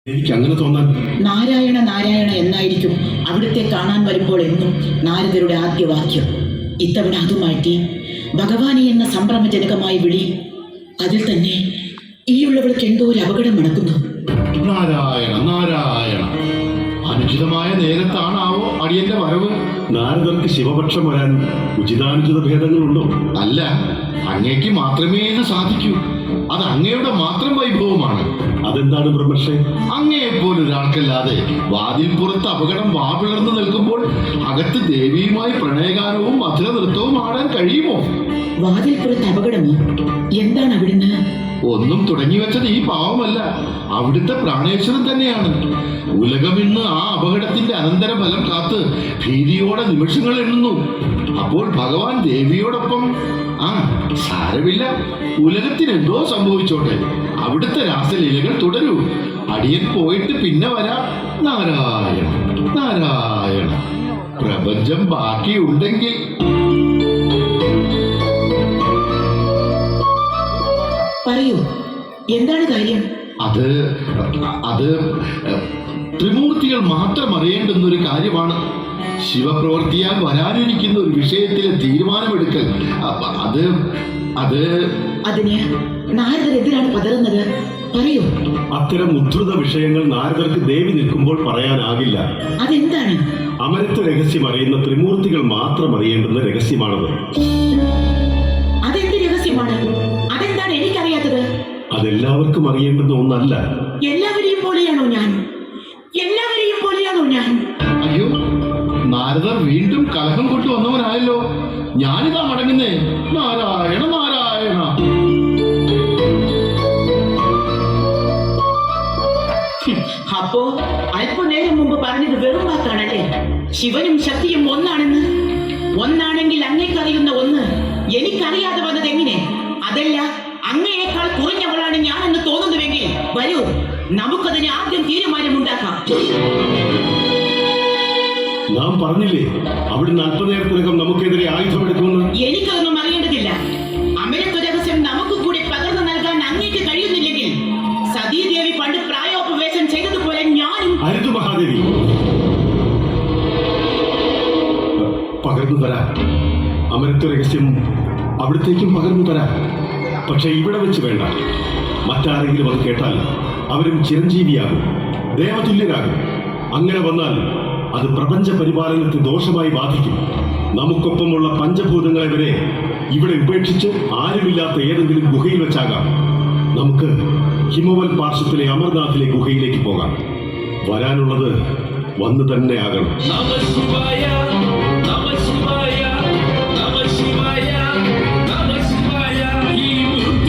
എനിക്ക് അങ്ങനെ തോന്നാൻ? നാരായണ നാരായണ എന്നായിരിക്കും അവിടുത്തെ കാണാൻ വരുമ്പോൾ എന്നും നാരദരുടെ ആദ്യ വാക്യം. ഇത്തവണ അത് മാറ്റി ഭഗവാനെ എന്ന സംഭ്രമജനകമായി വിളി. അതിൽ തന്നെ ഈയുള്ളവൾക്ക് എന്തോ ഒരു അപകടം നടക്കുന്നു. നാരായണ നാരായണ. അനുചിതമായ നേരത്താണാവോ അടിയന്റെ വരവ്? നാരദർക്ക് ശിവപക്ഷം വരാൻ ഉചിതാനുചിത ഭേദങ്ങളുണ്ടോ? അല്ല, അങ്ങേക്ക് മാത്രമേ ഇത് സാധിക്കൂ. അത് അങ്ങയുടെ മാത്രം വൈഭവമാണ്. അതെന്താണ് ബ്രഹ്മർഷേ? അങ്ങയെപ്പോലൊരാൾക്കല്ലാതെ വാതിൽ പുറത്ത് അപകടം വാപിളർന്നു നിൽക്കുമ്പോൾ അകത്ത് ദേവിയുമായി പ്രണയഗാനവും മധുര നൃത്തവും ആടാൻ കഴിയുമോ? വാതിൽ പുറത്ത് അപകടമോ? എന്താണ് അവിടുന്ന്? ഒന്നും തുടങ്ങി വെച്ചത് ഈ പാവമല്ല, അവിടുത്തെ പ്രാണേശ്വരൻ തന്നെയാണ്. ഉലകമിന്ന് ആ അപകടത്തിന്റെ അനന്തര ഫലം കാത്ത് ഭീതിയോടെ നിമിഷങ്ങൾ എണ്ണുന്നു. അപ്പോൾ ഭഗവാൻ ദേവിയോടൊപ്പം സാരമില്ല, ഉലകത്തിന് എന്തോ സംഭവിച്ചോട്ടെ, അവിടുത്തെ രാസലീലകൾ തുടരൂ. അടിയൻ പോയിട്ട് പിന്നെ വരാം. നാരായണ നാരായണ. പ്രപഞ്ചം ബാക്കിയുണ്ടെങ്കിൽ. പറയൂ, എന്താണ് കാര്യം? അത് ത്രിമൂർത്തികൾ മാത്രം അറിയേണ്ടുന്ന ഒരു കാര്യമാണ്. ശിവപ്രവൃത്തിയാൽ വരാനിരിക്കുന്ന ഒരു വിഷയത്തിലെ തീരുമാനമെടുക്കൽ. അതിന് നാരദരെതിരാണ് പതറുന്നത്. പറയൂ. അത്തരം ഉദ്ധൃത വിഷയങ്ങൾ നാരദർക്ക് ദേവി നിൽക്കുമ്പോൾ പറയാനാകില്ല. അതെന്താണ്? അമരത്വ രഹസ്യം അറിയുന്ന ത്രിമൂർത്തികൾ മാത്രം അറിയേണ്ടുന്ന രഹസ്യമാണത്. അതെന്ത് രഹസ്യമാണ്? അതെന്താണ് എനിക്കറിയാത്തത്? അതെല്ലാവർക്കും അറിയേണ്ടുന്ന ഒന്നല്ല. എല്ലാവരെയും പോലെയാണോ ഞാൻ? എല്ലാവരെയും പോലെയാണോ ഞാൻ? അയ്യോ, നാരദർ വീണ്ടും കലഹം കൊണ്ടുവന്നവനായല്ലോ. ഞാനിതാ മടങ്ങുന്നേ. നാരായണ നാരായണ. അപ്പോ അല്പനേരം മുമ്പ് പറഞ്ഞത് വെറും വാക്കാണല്ലേ? ശിവനും ശക്തിയും ഒന്നാണെന്ന്. ഒന്നാണെങ്കിൽ അങ്ങേക്കറിയുന്ന ഒന്ന് എനിക്കറിയാതെ വന്നത് എങ്ങനെ? അതല്ല, അങ്ങയേക്കാൾ കുറഞ്ഞവളാണ് ഞാനെന്ന് തോന്നുന്നുവെങ്കിൽ വരൂ, നമുക്കതിന് ആദ്യം തീരുമാനമുണ്ടാക്കാം. നാം പറഞ്ഞില്ലേ അവിടുന്ന് അല്പനേരത്തിനകം നമുക്കെതിരെ ആയുധമെടുക്കുമെന്ന്? എനിക്കതൊന്നും അറിയേണ്ടതില്ല. അമരത്വ രഹസ്യം നമുക്ക് കൂടി പകർന്നു നൽകാൻ അങ്ങേക്ക് കഴിയുന്നില്ലെങ്കിൽ സതീദേവി പണ്ട് പ്രായോപവേശം ചെയ്തതുപോലെ ഞാനും. അരുത് മഹാദേവി, പകർന്നു തരാം. അമരത്വ രഹസ്യം അവിടത്തേക്കും പകർന്നു തരാം. പക്ഷെ ഇവിടെ വെച്ച് വേണ്ട. മറ്റാരെങ്കിലും അത് കേട്ടാൽ അവരും ചിരഞ്ജീവിയാകും, ദേവതുല്യരാകും. അങ്ങനെ വന്നാൽ അത് പ്രപഞ്ച പരിപാലനത്തെ ദോഷമായി ബാധിക്കും. നമുക്കൊപ്പമുള്ള പഞ്ചഭൂതങ്ങളെ വരെ ഇവിടെ ഉപേക്ഷിച്ച് ആരുമില്ലാത്ത ഏതെങ്കിലും ഗുഹയിൽ വെച്ചാകാം. നമുക്ക് ഹിമവൽ പാർശ്വത്തിലെ അമർനാഥിലെ ഗുഹയിലേക്ക് പോകാം. വരാനുള്ളത് വന്നു തന്നെ ആകണം.